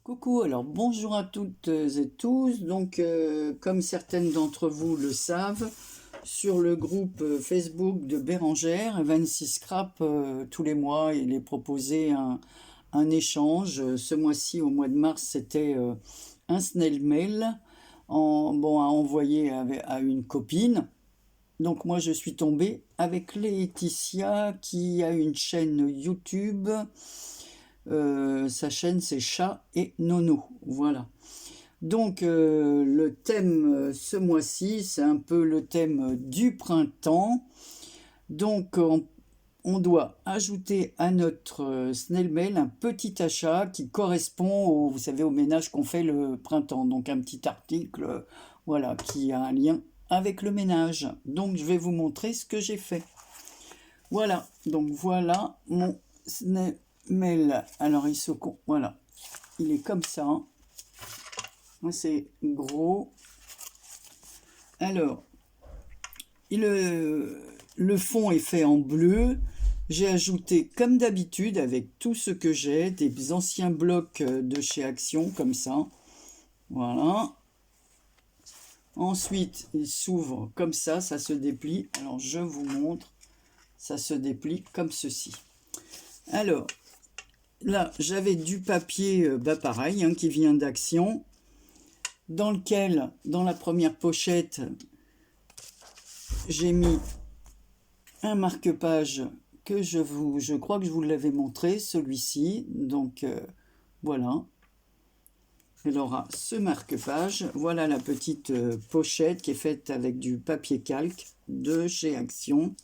Coucou, alors bonjour à toutes et tous. Donc, comme certaines d'entre vous le savent, sur le groupe Facebook de Bérangère, 26 Scrap, tous les mois, il est proposé un échange. Ce mois-ci, au mois de mars, c'était un snail mail à envoyer à une copine. Donc moi, je suis tombée avec Laetitia qui a une chaîne YouTube. Sa chaîne, c'est Chat et Nono. Voilà. Donc, le thème ce mois-ci, c'est un peu le thème du printemps. Donc, on doit ajouter à notre snail mail un petit achat qui correspond au, vous savez, au ménage qu'on fait le printemps. Donc, un petit article, voilà, qui a un lien avec le ménage. Donc, je vais vous montrer ce que j'ai fait. Voilà. Donc, voilà mon snail mail. Alors, voilà, il est comme ça. C'est gros. Alors, le fond est fait en bleu. J'ai ajouté, comme d'habitude, avec tout ce que j'ai, des anciens blocs de chez Action, comme ça. Voilà. Ensuite, il s'ouvre comme ça se déplie. Alors, je vous montre. Ça se déplie comme ceci. Alors, là, j'avais du papier, pareil, hein, qui vient d'Action, dans lequel, dans la première pochette, j'ai mis un marque-page que je crois que je vous l'avais montré, celui-ci. Donc, voilà. Il aura ce marque-page. Voilà la petite pochette qui est faite avec du papier calque de chez Action.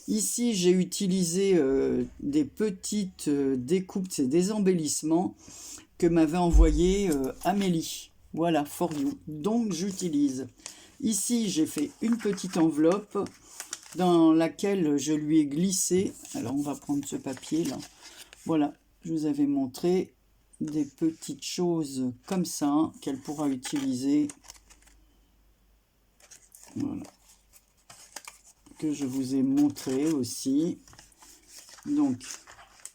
Ici, j'ai utilisé des petites découpes, c'est des embellissements que m'avait envoyé Amélie. Voilà, for you. Donc, j'utilise. Ici, j'ai fait une petite enveloppe dans laquelle je lui ai glissé. Alors, on va prendre ce papier-là. Voilà, je vous avais montré des petites choses comme ça qu'elle pourra utiliser. Voilà. Que je vous ai montré aussi. Donc,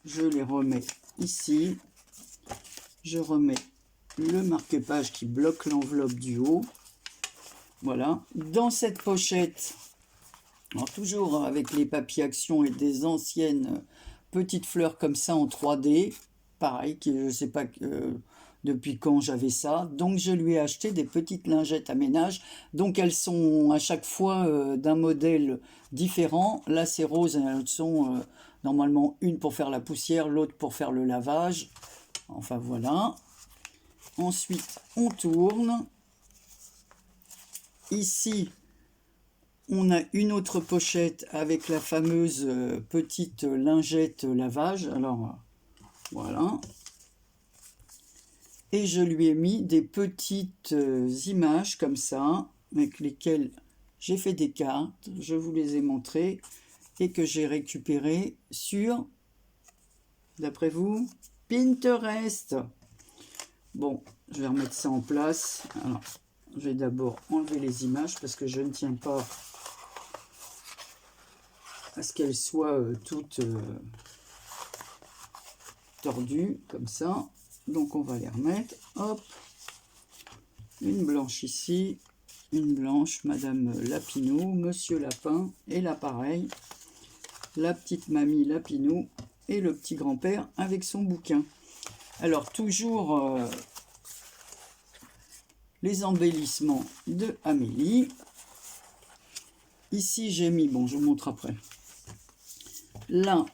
je les remets ici. Je remets le marque-page qui bloque l'enveloppe du haut. Voilà. Dans cette pochette, alors toujours avec les papiers Action et des anciennes petites fleurs comme ça en 3D. Pareil, je ne sais pas depuis quand j'avais ça. Donc, je lui ai acheté des petites lingettes à ménage. Donc, elles sont à chaque fois d'un modèle différent. Là, c'est rose. Elles sont normalement une pour faire la poussière, l'autre pour faire le lavage. Enfin, voilà. Ensuite, on tourne. Ici, on a une autre pochette avec la fameuse petite lingette lavage. Alors, voilà. Et je lui ai mis des petites images comme ça, avec lesquelles j'ai fait des cartes. Je vous les ai montrées et que j'ai récupérées sur, d'après vous, Pinterest. Bon, je vais remettre ça en place. Alors, je vais d'abord enlever les images parce que je ne tiens pas à ce qu'elles soient toutes tordues comme ça. Donc on va les remettre. Hop, une blanche ici, une blanche, Madame Lapinou, Monsieur Lapin et l'appareil, la petite mamie Lapinou et le petit grand-père avec son bouquin. Alors toujours les embellissements de Amélie. Ici j'ai mis, bon je vous montre après, là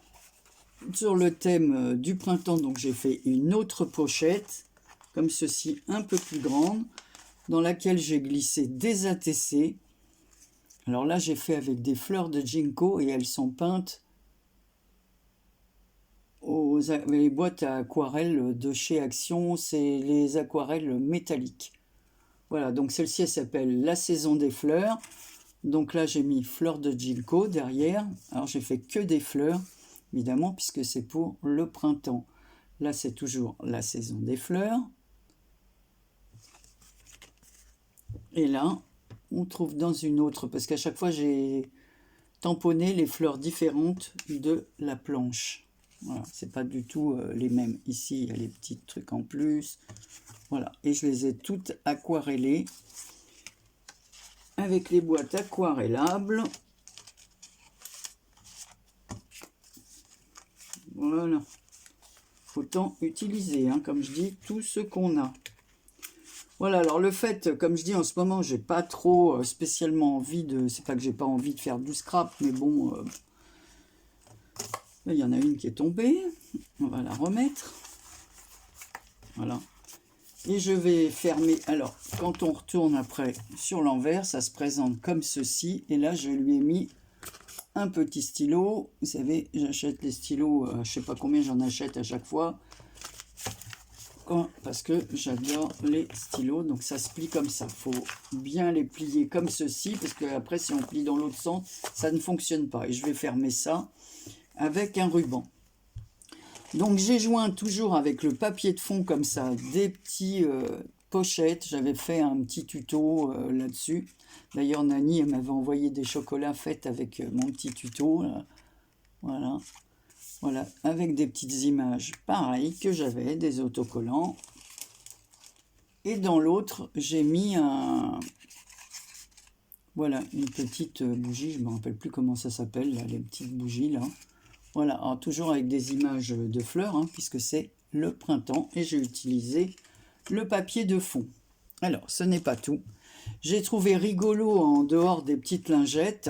sur le thème du printemps, donc j'ai fait une autre pochette comme ceci, un peu plus grande, dans laquelle j'ai glissé des ATC. Alors là j'ai fait avec des fleurs de ginkgo et elles sont peintes aux les boîtes à aquarelles de chez Action, c'est les aquarelles métalliques. Voilà, donc celle-ci elle s'appelle La Saison des Fleurs. Donc là j'ai mis fleurs de ginkgo derrière. Alors j'ai fait que des fleurs, évidemment, puisque c'est pour le printemps. Là, c'est toujours la saison des fleurs. Et là, on trouve dans une autre, parce qu'à chaque fois, j'ai tamponné les fleurs différentes de la planche. Voilà, c'est pas du tout les mêmes. Ici, il y a les petits trucs en plus. Voilà, et je les ai toutes aquarellées avec les boîtes aquarellables. Voilà. Autant utiliser, hein, comme je dis, tout ce qu'on a. Voilà, alors le fait, comme je dis en ce moment, j'ai pas trop spécialement envie de... C'est pas que j'ai pas envie de faire du scrap, mais bon... là, il y en a une qui est tombée. On va la remettre. Voilà. Et je vais fermer. Alors, quand on retourne après sur l'envers, ça se présente comme ceci. Et là, je lui ai mis un petit stylo. Vous savez, j'achète les stylos, je sais pas combien j'en achète à chaque fois. Parce que j'adore les stylos. Donc, ça se plie comme ça. Il faut bien les plier comme ceci. Parce que après, si on plie dans l'autre sens, ça ne fonctionne pas. Et je vais fermer ça avec un ruban. Donc j'ai joint toujours avec le papier de fond comme ça, des petits pochettes. J'avais fait un petit tuto là-dessus. D'ailleurs Nani, elle m'avait envoyé des chocolats faits avec mon petit tuto. Là. Voilà. Voilà, avec des petites images pareilles que j'avais, des autocollants. Et dans l'autre, j'ai mis voilà, une petite bougie. Je ne me rappelle plus comment ça s'appelle, les petites bougies là. Voilà, alors toujours avec des images de fleurs, hein, puisque c'est le printemps, et j'ai utilisé le papier de fond. Alors, ce n'est pas tout. J'ai trouvé rigolo, en dehors des petites lingettes,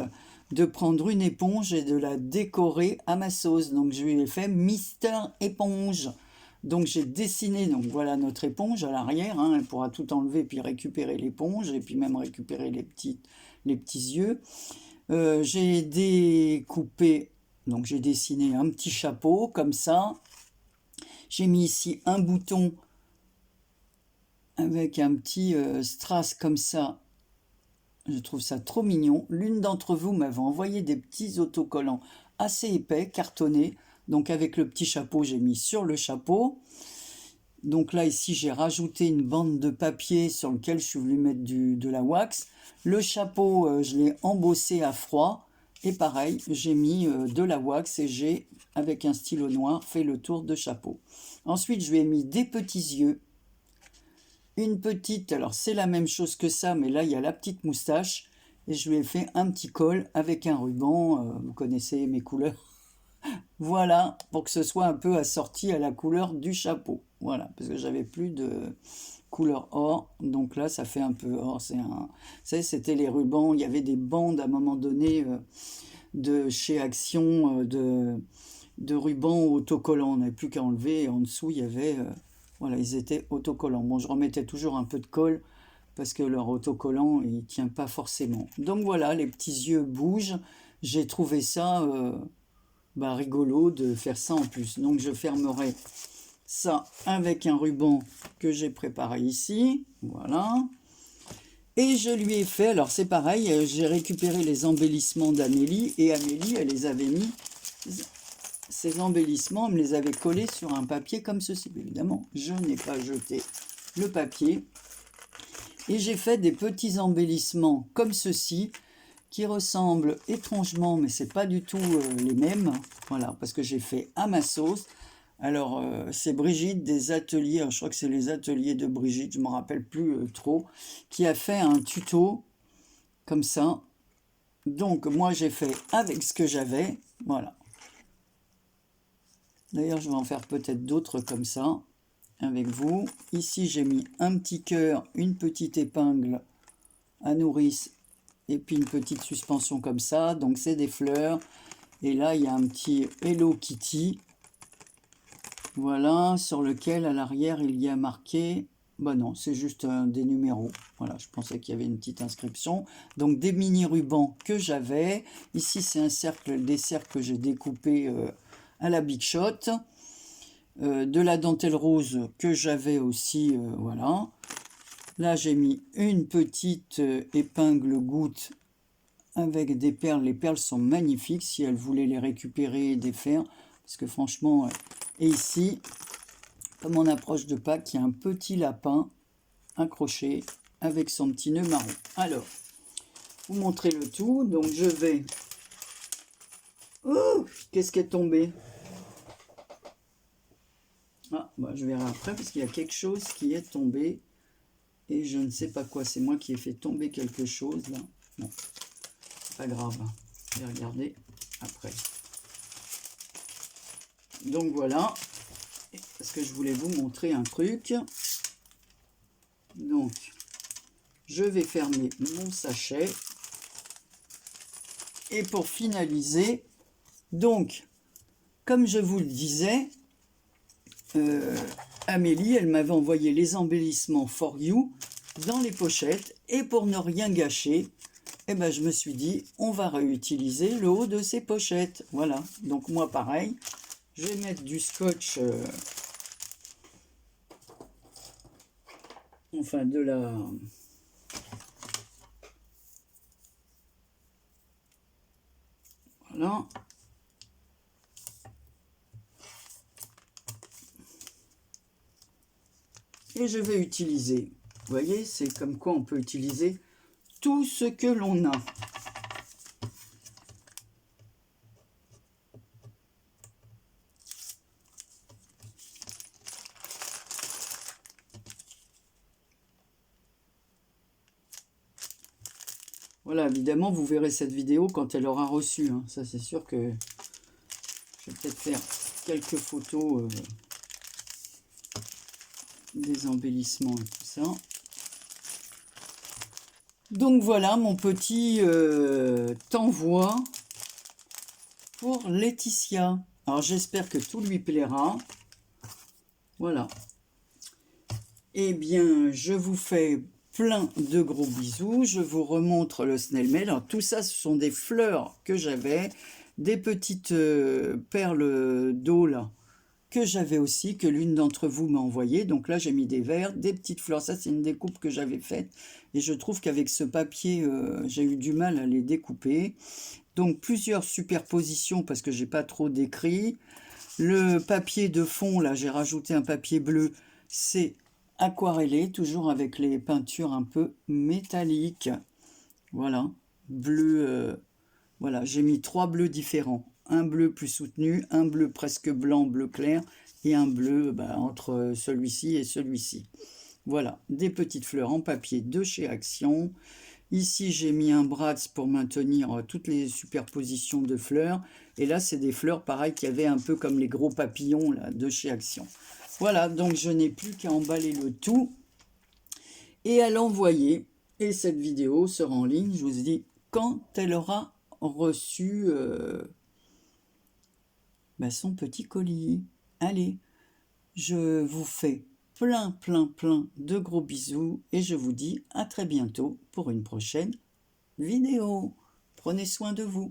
de prendre une éponge et de la décorer à ma sauce. Donc, je lui ai fait Mister Éponge. Donc, j'ai dessiné, donc voilà notre éponge à l'arrière. Hein, elle pourra tout enlever, puis récupérer l'éponge, et puis même récupérer les petits yeux. J'ai découpé... Donc j'ai dessiné un petit chapeau comme ça. J'ai mis ici un bouton avec un petit strass comme ça. Je trouve ça trop mignon. L'une d'entre vous m'avait envoyé des petits autocollants assez épais, cartonnés. Donc avec le petit chapeau, j'ai mis sur le chapeau. Donc là, ici, j'ai rajouté une bande de papier sur lequel je suis venu mettre de la wax. Le chapeau, je l'ai embossé à froid. Et pareil, j'ai mis de la wax et j'ai, avec un stylo noir, fait le tour de chapeau. Ensuite, je lui ai mis des petits yeux. Une petite, alors c'est la même chose que ça, mais là, il y a la petite moustache. Et je lui ai fait un petit col avec un ruban. Vous connaissez mes couleurs. Voilà, pour que ce soit un peu assorti à la couleur du chapeau. Voilà, parce que j'avais plus de couleur or, donc là ça fait un peu or. Vous savez, c'était les rubans, il y avait des bandes à un moment donné de chez Action de rubans autocollants. On n'avait plus qu'à enlever, et en dessous il y avait, voilà, ils étaient autocollants. Bon, je remettais toujours un peu de colle parce que leur autocollant il tient pas forcément. Donc voilà, les petits yeux bougent. J'ai trouvé ça rigolo de faire ça en plus. Donc je fermerai ça avec un ruban que j'ai préparé ici. Voilà. Et je lui ai fait, alors c'est pareil, j'ai récupéré les embellissements d'Amélie, et Amélie, elle les avait mis, ces embellissements, elle me les avait collés sur un papier comme ceci. Évidemment, je n'ai pas jeté le papier. Et j'ai fait des petits embellissements comme ceci, qui ressemblent étrangement, mais c'est pas du tout les mêmes. Voilà, parce que j'ai fait à ma sauce. Alors, c'est Brigitte des ateliers, alors, je crois que c'est les ateliers de Brigitte, je ne me rappelle plus trop, qui a fait un tuto comme ça. Donc, moi, j'ai fait avec ce que j'avais. Voilà. D'ailleurs, je vais en faire peut-être d'autres comme ça avec vous. Ici, j'ai mis un petit cœur, une petite épingle à nourrice et puis une petite suspension comme ça. Donc, c'est des fleurs. Et là, il y a un petit Hello Kitty. Voilà, sur lequel à l'arrière il y a marqué, bah non, c'est juste des numéros. Voilà, je pensais qu'il y avait une petite inscription. Donc des mini rubans que j'avais. Ici c'est un cercle, des cercles que j'ai découpés à la Big Shot. De la dentelle rose que j'avais aussi, voilà. Là j'ai mis une petite épingle goutte avec des perles. Les perles sont magnifiques si elle voulait les récupérer et défaire. Parce que franchement... Et ici, comme on approche de Pâques, il y a un petit lapin accroché avec son petit nœud marron. Alors, vous montrez le tout. Donc, je vais... Oh, qu'est-ce qui est tombé? bah, je verrai après parce qu'il y a quelque chose qui est tombé et je ne sais pas quoi. C'est moi qui ai fait tomber quelque chose là. Non, c'est pas grave. Je vais regarder après. Donc voilà, parce que je voulais vous montrer un truc. Donc, je vais fermer mon sachet. Et pour finaliser, donc, comme je vous le disais, Amélie, elle m'avait envoyé les embellissements For You dans les pochettes. Et pour ne rien gâcher, eh ben, je me suis dit, on va réutiliser le haut de ces pochettes. Voilà, donc moi pareil, je vais mettre du scotch, enfin de la... Voilà. Et je vais utiliser, vous voyez, c'est comme quoi on peut utiliser tout ce que l'on a. Voilà, évidemment, vous verrez cette vidéo quand elle aura reçu. Hein. Ça, c'est sûr que je vais peut-être faire quelques photos des embellissements et tout ça. Donc voilà mon petit t'envoi pour Laetitia. Alors j'espère que tout lui plaira. Voilà. Eh bien, je vous fais plein de gros bisous. Je vous remontre le snail mail. Alors tout ça, ce sont des fleurs que j'avais, des petites perles d'eau là que j'avais aussi, que l'une d'entre vous m'a envoyé. Donc là, j'ai mis des verres, des petites fleurs. Ça, c'est une découpe que j'avais faite. Et je trouve qu'avec ce papier, j'ai eu du mal à les découper. Donc, plusieurs superpositions parce que j'ai pas trop décrit. Le papier de fond, là, j'ai rajouté un papier bleu. C'est aquarellé, toujours avec les peintures un peu métalliques. Voilà. Bleu, voilà, j'ai mis 3 bleus différents. Un bleu plus soutenu, un bleu presque blanc, bleu clair, et un bleu entre celui-ci et celui-ci. Voilà, des petites fleurs en papier de chez Action. Ici, j'ai mis un Bratz pour maintenir toutes les superpositions de fleurs. Et là, c'est des fleurs, pareil, qui avaient un peu comme les gros papillons là, de chez Action. Voilà, donc je n'ai plus qu'à emballer le tout et à l'envoyer. Et cette vidéo sera en ligne, je vous dis, quand elle aura reçu son petit colis. Allez, je vous fais plein de gros bisous et je vous dis à très bientôt pour une prochaine vidéo. Prenez soin de vous.